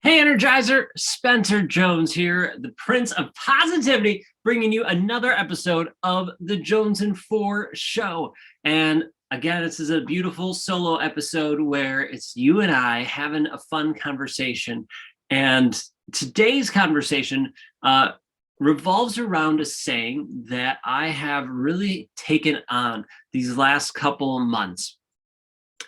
Hey, Energizer, Spencer Jones here, the Prince of Positivity, bringing you another episode of the Jonesin 4 show. And again, this is a beautiful solo episode where it's you and I having a fun conversation. And today's conversation revolves around a saying that I have really taken on these last couple of months.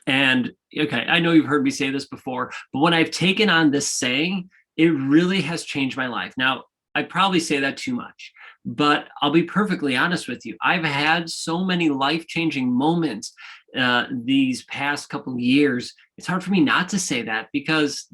And okay, I know you've heard me say this before, but when I've taken on this saying, it really has changed my life. Now, I probably say that too much, but I'll be perfectly honest with you. I've had so many life-changing moments these past couple of years. It's hard for me not to say that because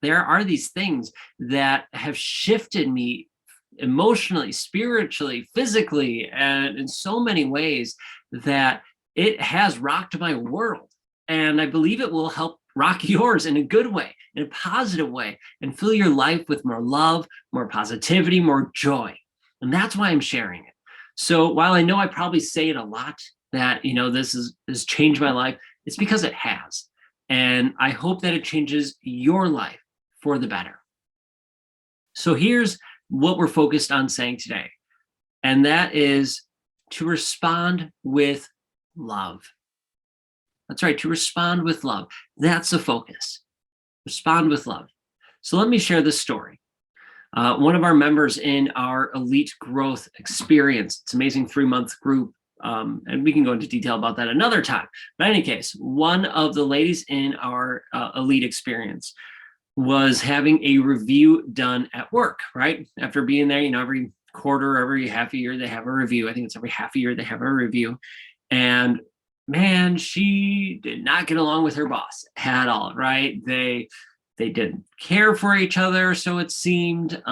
there are these things that have shifted me emotionally, spiritually, physically, and in so many ways that it has rocked my world. And I believe it will help rock yours in a good way, in a positive way, and fill your life with more love, more positivity, more joy. And that's why I'm sharing it. So while I know I probably say it a lot that, this has changed my life, it's because it has. And I hope that it changes your life for the better. So here's what we're focused on saying today. And that is to respond with love. That's right, to respond with love. That's the focus. Respond with love. So let me share this story. One of our members in our elite growth experience, it's an amazing 3-month group, and we can go into detail about that another time. But in any case, one of the ladies in our elite experience was having a review done at work, right? After being there, every quarter, every half a year, they have a review. I think it's every half a year they have a review. And man, she did not get along with her boss at all, right? They didn't care for each other, so it seemed.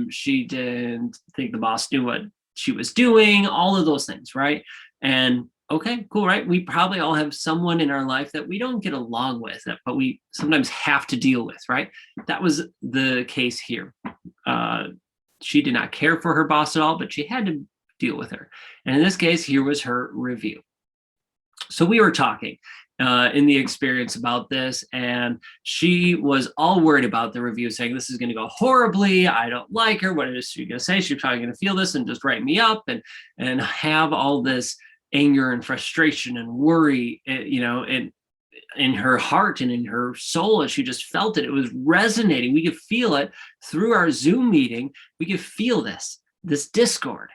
She didn't think the boss knew what she was doing, all of those things, right? And okay, cool, right? We probably all have someone in our life that we don't get along with, but we sometimes have to deal with, right? That was the case here. She did not care for her boss at all, but she had to deal with her. And in this case, here was her review. So we were talking in the experience about this, and she was all worried about the review, saying this is going to go horribly. I don't like her. What is she going to say? She's probably going to feel this and just write me up and have all this anger and frustration and worry, in her heart and in her soul as she just felt it. It was resonating. We could feel it through our Zoom meeting. We could feel this discord.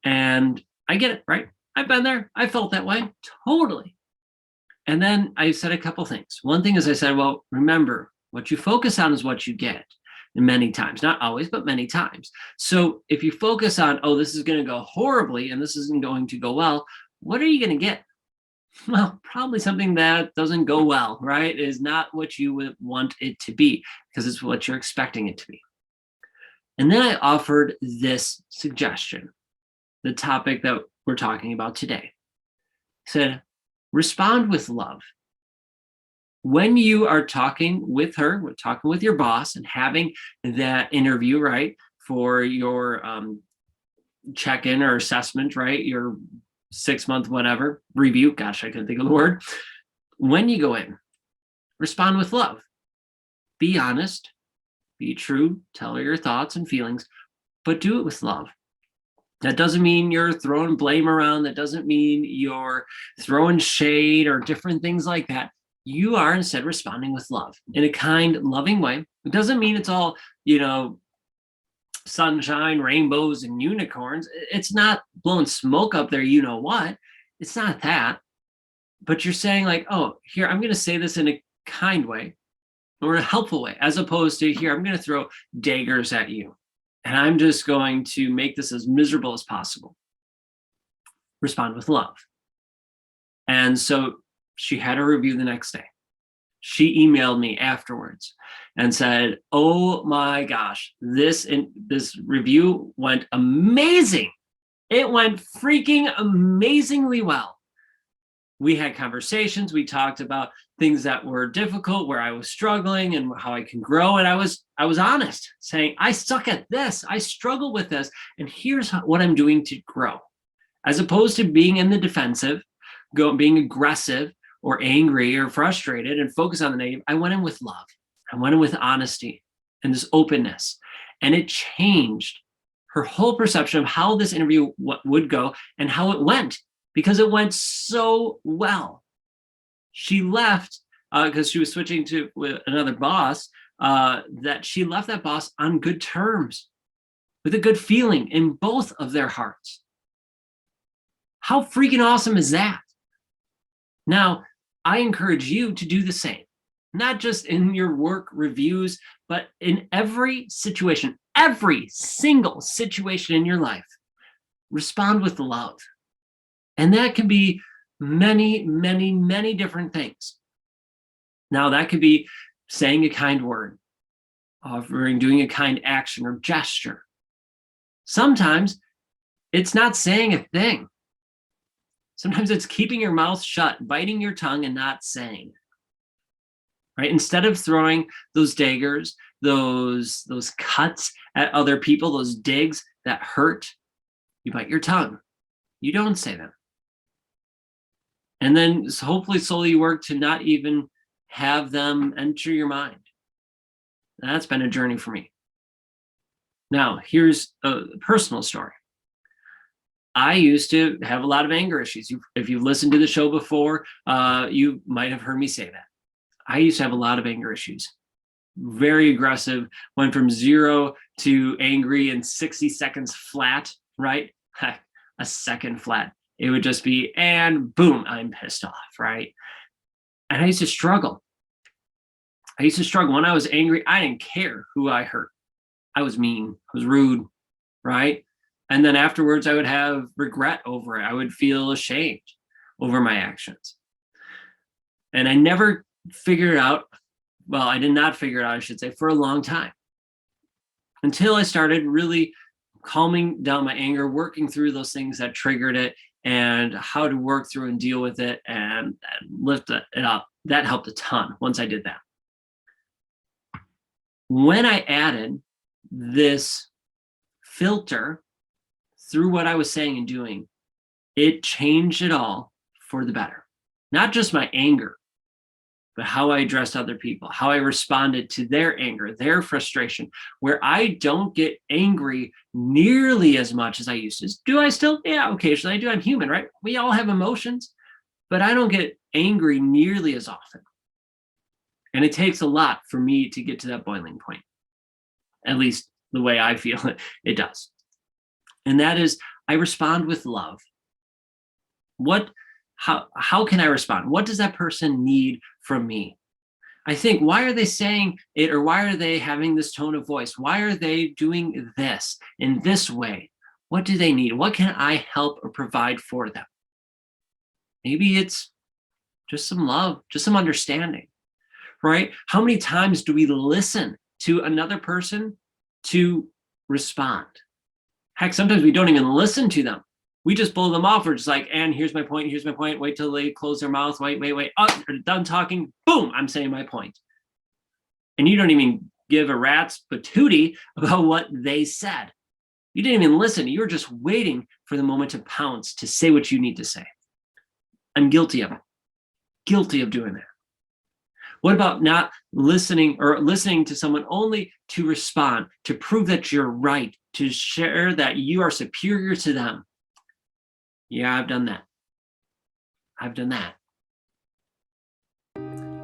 And I get it, right? I've been there. I felt that way. Totally. And then I said a couple things. One thing is I said, well, remember, what you focus on is what you get. And many times, not always, but many times. So if you focus on, oh, this is going to go horribly and this isn't going to go well, what are you going to get? Well, probably something that doesn't go well, right? It is not what you would want it to be because it's what you're expecting it to be. And then I offered this suggestion, the topic that we're talking about today. I said, respond with love. When you are talking with her, talking with your boss and having that interview, right, for your check-in or assessment, right, your 6-month whatever review, gosh, I couldn't think of the word. When you go in, respond with love. Be honest, be true, tell her your thoughts and feelings, but do it with love. That doesn't mean you're throwing blame around. That doesn't mean you're throwing shade or different things like that. You are instead responding with love in a kind, loving way. It doesn't mean it's all, sunshine, rainbows, and unicorns. It's not blowing smoke up there, you know what? It's not that. But you're saying like, oh, here, I'm going to say this in a kind way or a helpful way, as opposed to here, I'm going to throw daggers at you. And I'm just going to make this as miserable as possible. Respond with love. And so she had a review the next day. She emailed me afterwards and said, oh my gosh, this review went amazing. It went freaking amazingly well. We had conversations. We talked about things that were difficult, where I was struggling and how I can grow. And I was honest, saying, I suck at this. I struggle with this. And here's what I'm doing to grow. As opposed to being in the defensive, being aggressive or angry or frustrated and focus on the negative, I went in with love. I went in with honesty. and this openness. And it changed her whole perception of how this interview would go and how it went, because it went so well. She left because she was switching to with another boss, that she left that boss on good terms, with a good feeling in both of their hearts. How freaking awesome is that? Now, I encourage you to do the same, not just in your work reviews, but in every situation, every single situation in your life. Respond with love. And that can be many, many, many different things. Now, that could be saying a kind word, doing a kind action or gesture. Sometimes it's not saying a thing. Sometimes it's keeping your mouth shut, biting your tongue and not saying. Right? Instead of throwing those daggers, those cuts at other people, those digs that hurt, you bite your tongue. You don't say them. And then hopefully slowly you work to not even have them enter your mind. That's been a journey for me. Now, here's a personal story. I used to have a lot of anger issues. If you've listened to the show before, you might have heard me say that. I used to have a lot of anger issues. Very aggressive, went from 0 to angry in 60 seconds flat, right? A second flat. It would just be, and boom, I'm pissed off, right? And I used to struggle. When I was angry. I didn't care who I hurt. I was mean, I was rude, right? And then afterwards, I would have regret over it. I would feel ashamed over my actions. And I never figured it out. Well, I did not figure it out, I should say, for a long time. Until I started really calming down my anger, working through those things that triggered it, and how to work through and deal with it and lift it up. That helped a ton once I did that. When I added this filter through what I was saying and doing, it changed it all for the better. Not just my anger, but how I addressed other people, how I responded to their anger, their frustration, where I don't get angry nearly as much as I used to. Do I still? Yeah, occasionally I do. I'm human, right? We all have emotions, but I don't get angry nearly as often. And it takes a lot for me to get to that boiling point. At least the way I feel it does. And that is, I respond with love. How can I respond? What does that person need from me? I think, why are they saying it, or why are they having this tone of voice? Why are they doing this in this way? What do they need? What can I help or provide for them? Maybe it's just some love, just some understanding, right? How many times do we listen to another person to respond? Heck, sometimes we don't even listen to them. We just blow them off. We're just like, and here's my point, wait till they close their mouth, wait. Oh, they're done talking, boom, I'm saying my point. And you don't even give a rat's patootie about what they said. You didn't even listen. You were just waiting for the moment to pounce, to say what you need to say. I'm guilty of it. Guilty of doing that. What about not listening, or listening to someone only to respond, to prove that you're right, to share that you are superior to them? Yeah, I've done that.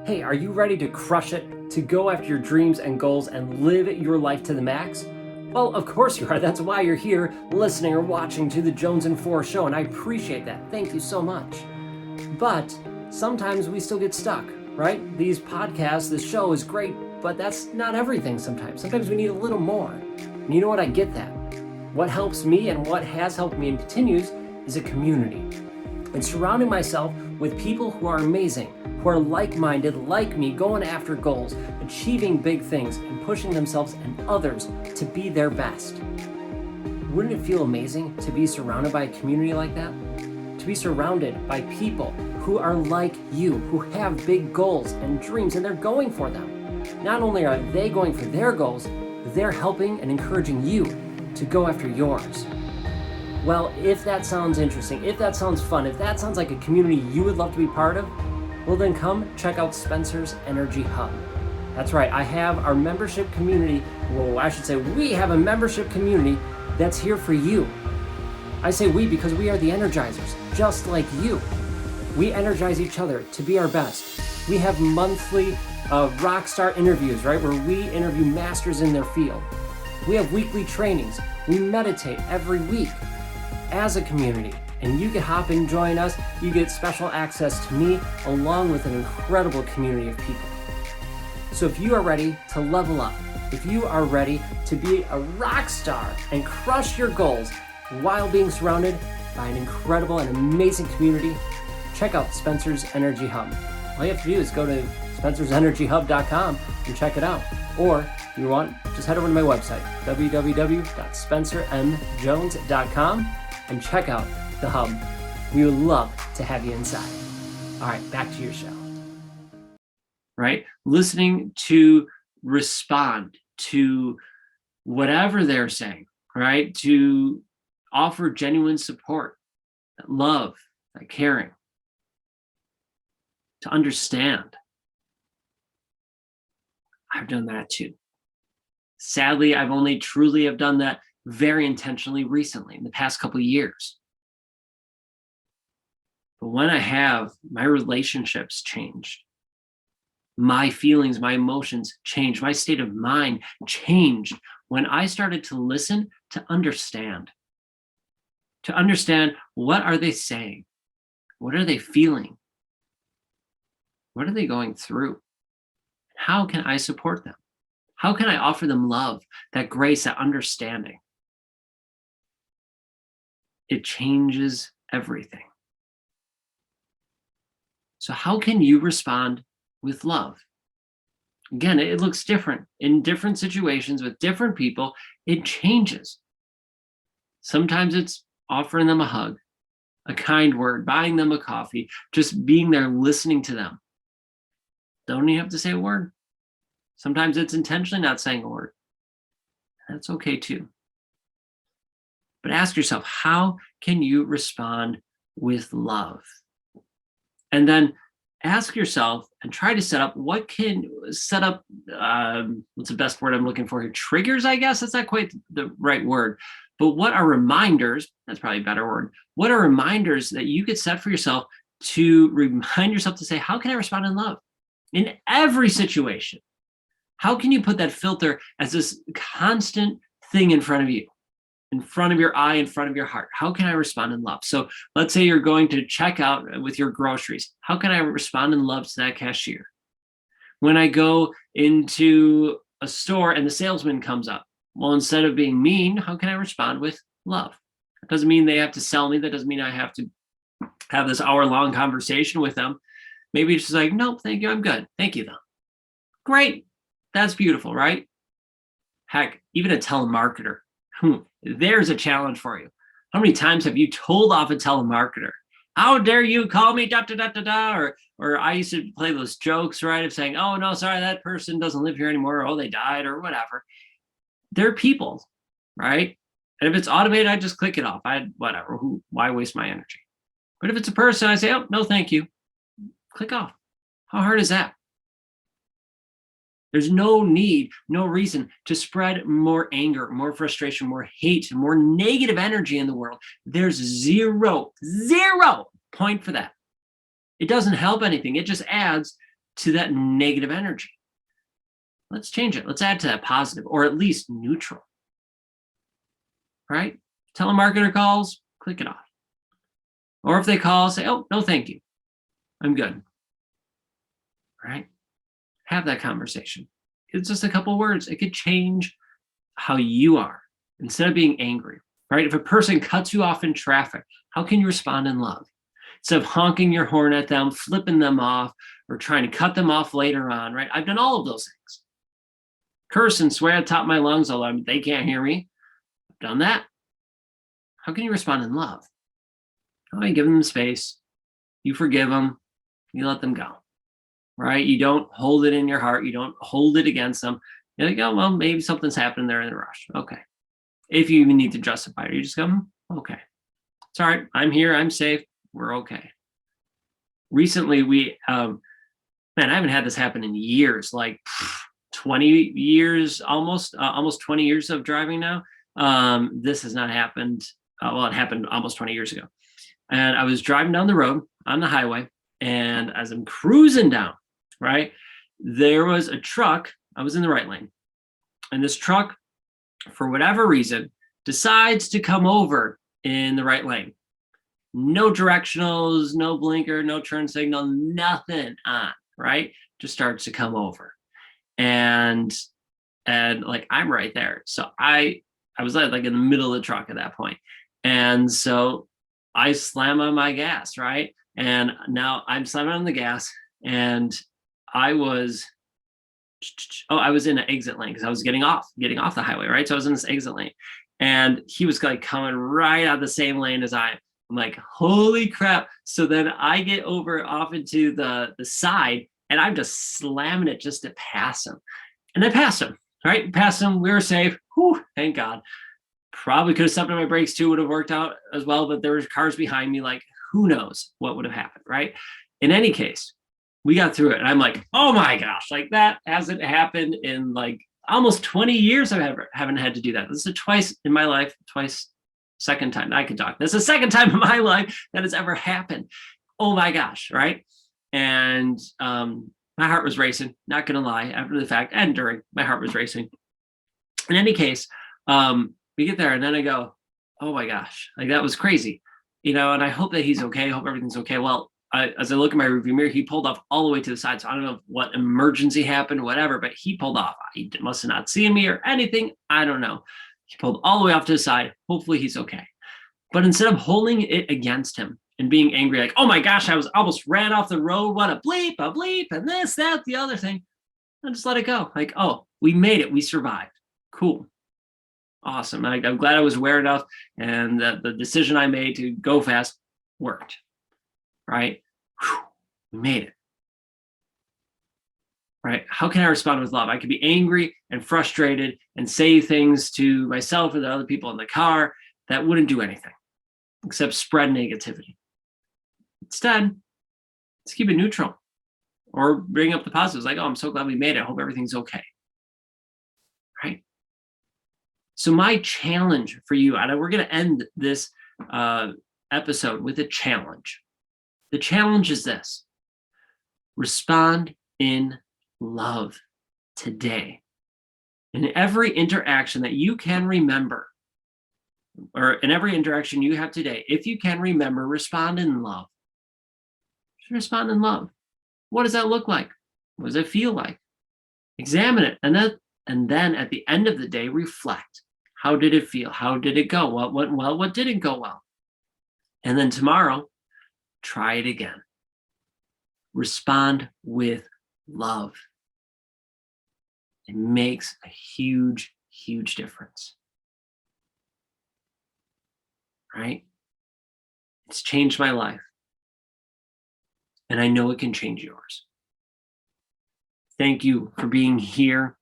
Hey, are you ready to crush it, to go after your dreams and goals and live your life to the max? Well, of course you are. That's why you're here listening or watching to the Jonesin 4 show, and I appreciate that. Thank you so much. But sometimes we still get stuck, right? These podcasts, this show is great, but that's not everything sometimes. Sometimes we need a little more. And you know what? I get that. What helps me and what has helped me and continues is a community. And surrounding myself with people who are amazing, who are like-minded, like me, going after goals, achieving big things, and pushing themselves and others to be their best. Wouldn't it feel amazing to be surrounded by a community like that? To be surrounded by people who are like you, who have big goals and dreams, and they're going for them. Not only are they going for their goals, they're helping and encouraging you to go after yours. Well, if that sounds interesting, if that sounds fun, if that sounds like a community you would love to be part of, well then come check out Spencer's Energy Hub. That's right. I have our membership community. Well, I should say we have a membership community that's here for you. I say we because we are the energizers, just like you. We energize each other to be our best. We have monthly rock star interviews, right, where we interview masters in their field. We have weekly trainings. We meditate every week as a community. And you can hop in and join us. You get special access to me along with an incredible community of people. So if you are ready to level up, if you are ready to be a rock star and crush your goals while being surrounded by an incredible and amazing community, check out Spencer's Energy Hub. All you have to do is go to spencersenergyhub.com and check it out. Or if you want, just head over to my website, www.spencermjones.com, and check out the hub. We would love to have you inside. All right, back to your show. Right? Listening to respond to whatever they're saying, right? To offer genuine support, that love, that caring, to understand. I've done that too. Sadly, I've only truly have done that very intentionally recently, in the past couple of years. But when I have, my relationships changed. My feelings, my emotions changed. My state of mind changed when I started to listen, to understand. To understand, what are they saying? What are they feeling? What are they going through? How can I support them? How can I offer them love, that grace, that understanding? It changes everything. So how can you respond with love? Again, it looks different in different situations with different people. It changes. Sometimes it's offering them a hug, a kind word, buying them a coffee, just being there, listening to them. Don't even have to say a word. Sometimes it's intentionally not saying a word. That's okay too. But ask yourself, how can you respond with love? And then ask yourself and try to set up what's the best word I'm looking for here? Triggers, I guess. That's not quite the right word. But what are reminders? That's probably a better word. What are reminders that you could set for yourself to remind yourself to say, how can I respond in love? In every situation. How can you put that filter as this constant thing in front of you, in front of your eye, in front of your heart? How can I respond in love? So let's say you're going to check out with your groceries. How can I respond in love to that cashier? When I go into a store and the salesman comes up, well, instead of being mean, how can I respond with love? That doesn't mean they have to sell me. That doesn't mean I have to have this hour-long conversation with them. Maybe it's just like, nope, thank you, I'm good. Thank you, though. Great. That's beautiful, right? Heck, even a telemarketer. There's a challenge for you. How many times have you told off a telemarketer? How dare you call me, da da da da da? Or I used to play those jokes, right, of saying, oh no, sorry, that person doesn't live here anymore, or oh, they died, or whatever. They're people, right? And if it's automated, I just click it off. Whatever. Why waste my energy? But if it's a person, I say, oh no, thank you. Click off. How hard is that? There's no need, no reason to spread more anger, more frustration, more hate, more negative energy in the world. There's zero point for that. It doesn't help anything. It just adds to that negative energy. Let's change it. Let's add to that positive, or at least neutral. Right? Telemarketer calls, click it off. Or if they call, say, oh, no, thank you. I'm good. Right? Have that conversation. It's just a couple words. It could change how you are instead of being angry, right? If a person cuts you off in traffic, how can you respond in love? Instead of honking your horn at them, flipping them off, or trying to cut them off later on, right? I've done all of those things. Curse and swear at the top of my lungs, although they can't hear me. I've done that. How can you respond in love? Oh, you give them space. You forgive them. You let them go. Right? You don't hold it in your heart. You don't hold it against them. You're like, oh, well, maybe something's happened there in a rush. Okay. If you even need to justify it, you just go, okay. It's all right. I'm here. I'm safe. We're okay. Recently, we man, I haven't had this happen in years, like 20 years, almost 20 years of driving now. This has not happened. Well, it happened almost 20 years ago. And I was driving down the road on the highway, and as I'm cruising down, right, there was a truck. I was in the right lane, and this truck, for whatever reason, decides to come over in the right lane. No directionals, no blinker, no turn signal, nothing on, right? Just starts to come over. And like I'm right there. So I was like in the middle of the truck at that point. And so I slam on my gas, right? And now I'm slamming on the gas, and I was in an exit lane because I was getting off the highway, right? So I was in this exit lane, and he was like coming right out the same lane as I am. I'm like, holy crap. So then I get over off into the side, and I'm just slamming it just to pass him. And I passed him, right? Passed him. We were safe. Whew, thank God. Probably could have stepped on my brakes too, would have worked out as well, but there were cars behind me, like who knows what would have happened, right? In any case, we got through it, and I'm like, oh my gosh, like that hasn't happened in like almost 20 years. I haven't had to do that. This is twice in my life, second time I could talk. This is the second time in my life that has ever happened. Oh my gosh, right? And my heart was racing, not gonna lie, after the fact and during, my heart was racing. In any case, we get there, and then I go, oh my gosh, like that was crazy, and I hope that he's okay. I hope everything's okay. Well, as I look in my rearview mirror, he pulled off all the way to the side. So I don't know what emergency happened, whatever, but he pulled off. He must have not seen me or anything. I don't know. He pulled all the way off to the side. Hopefully he's okay. But instead of holding it against him and being angry, like, oh my gosh, I was almost ran off the road. What a bleep, and this, that, the other thing. I just let it go. Like, oh, we made it. We survived. Cool. Awesome. I'm glad I was aware enough, and the decision I made to go fast worked. Right? Whew, we made it. Right? How can I respond with love? I could be angry and frustrated and say things to myself or the other people in the car that wouldn't do anything except spread negativity. Instead, let's keep it neutral or bring up the positives, like, oh, I'm so glad we made it. I hope everything's okay. Right? So my challenge for you, and we're going to end this episode with a challenge. The challenge is this: respond in love today. In every interaction that you can remember, or in every interaction you have today, if you can remember, respond in love. Respond in love. What does that look like? What does it feel like? Examine it, and then at the end of the day, reflect. How did it feel? How did it go? What went well? What didn't go well? And then tomorrow, try it again. Respond with love. It makes a huge, huge difference. Right? It's changed my life. And I know it can change yours. Thank you for being here,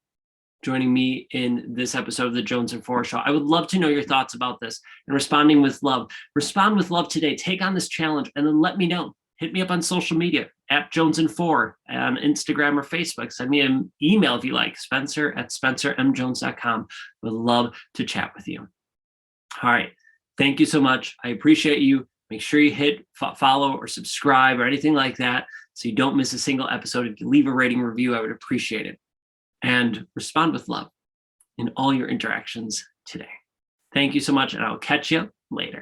joining me in this episode of the Jonesin 4 Show. I would love to know your thoughts about this and responding with love. Respond with love today. Take on this challenge and then let me know. Hit me up on social media at Jonesin4 on Instagram or Facebook. Send me an email if you like, spencer@spencermjones.com. Would love to chat with you. All right. Thank you so much. I appreciate you. Make sure you hit follow or subscribe or anything like that so you don't miss a single episode. If you leave a rating review, I would appreciate it. And respond with love in all your interactions today. Thank you so much, and I'll catch you later.